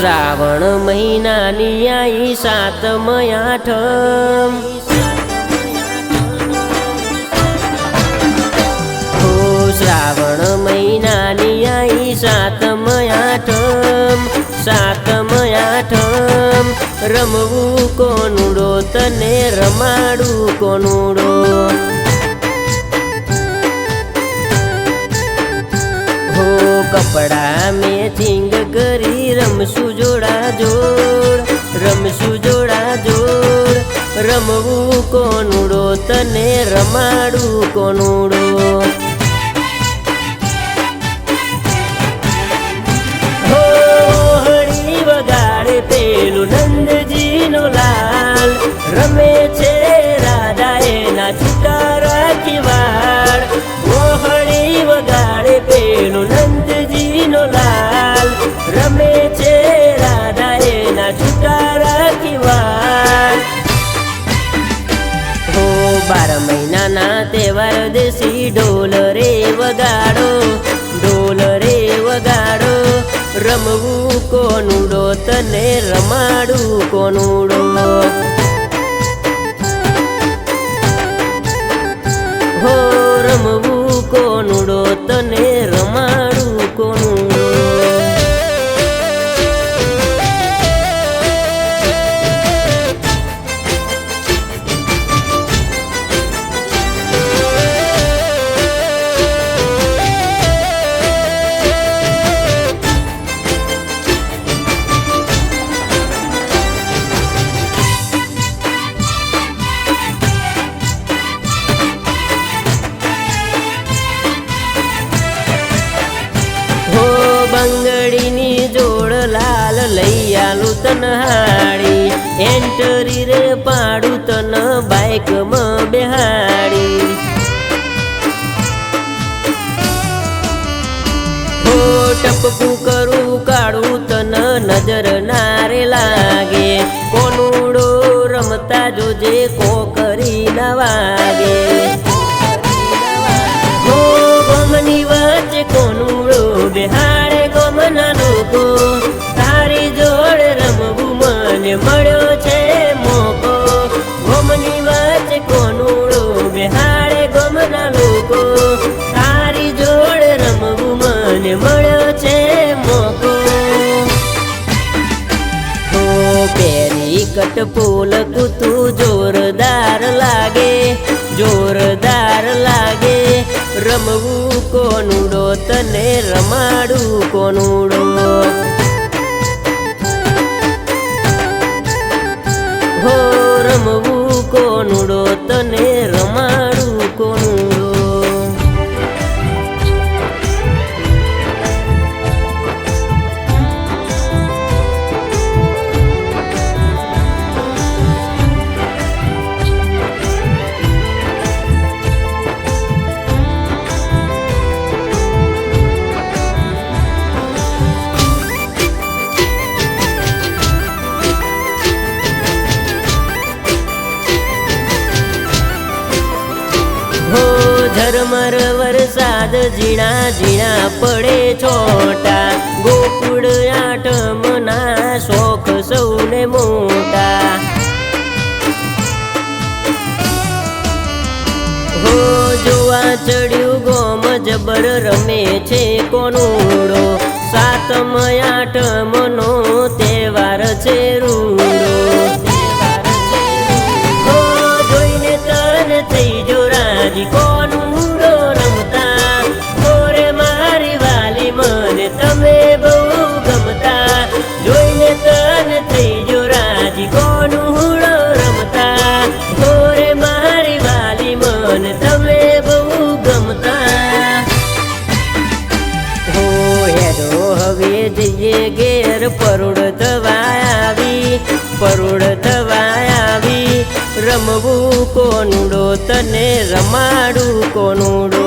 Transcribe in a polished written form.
શ્રાવણ મહિનાની આઈ સાતમ આઠમ, શ્રાવણ મહિનાની આઈ સાતમ આઠમ, સાતમ આઠમ રમવું કોનુડો તને રમાડું કોનુડો, હો કપડા મેચિંગ કરી રમશું જોડા જોડ, રમશું જોડા જોડ રમવું કોનુડો તને રમાડું કોનુડો, પેલું નંદજીનો લાલ રમે છે રાધા એના છૂટા રાખી વાળ, મોહણી વગાડે પેલું નંદજીનો લાલ રમે છે રાધા એના છૂટા રાખી વાળ, હો 12 મહિનાના તહેવાર દેશી ઢોલ રે વગાડો, ઢોલ રે વગાડો રમવું કોનુડો તને રમાડું કોનુડો, હો રમવું કોનુડો તને રમાડું કોનુડો, બંગડીની જોડ લાલ લઈ આલું તન હાડી, એન્ટરી રે પાડું તન બાઇકમાં બેહાડી, હો ટપકું કરું કાઢું તન નજર નારે લાગે, કોનુડો રમતા જોજે કોકરી ના વાગે, હો ગમની વચ્ચે કોનુડો બેહાડે ગમના લોકો, તારી જોડે રમવું મને મળ્યો છે મોકો, ગમની વચ્ચે કોનુડો બેહાડે ગમના લોકો, તારી જોડે રમવું મને મળ્યો છે મોકો, હો પેરી કટ પોલક તું જોરદાર લાગે, જોરદાર લાગે રમવું કોનુડો તને રમાડું કોનુડો, હો રમવું કોનુડો તને રમાડું કોનુડો, ઝરમર વરસાદ ઝીણા ઝીણા પડે છોટા, ગોકુળ આઠમના શોખ સૌને મોટા, હો જોવા ચડ્યું ગોમ જબર રમે છે કોનુડો, સાતમ આઠમનો તહેવાર છે રૂડો, હો જોઈને તને થઈ જો રાજી કોનુડો રમતા, ઓરે મારી વાલી મને તમે બહુ ગમતા, જોઈને તને થઈ જો રાજી કોનુડો રમતા, ઓરે મારી વાલી મને તમે બહુ ગમતા, હો હેડો હવે જઈએ ઘેર પરુડ થવા આવી, પરુડ થવા આવી રમવું કોનુડો તને રમાડું કોનુડો,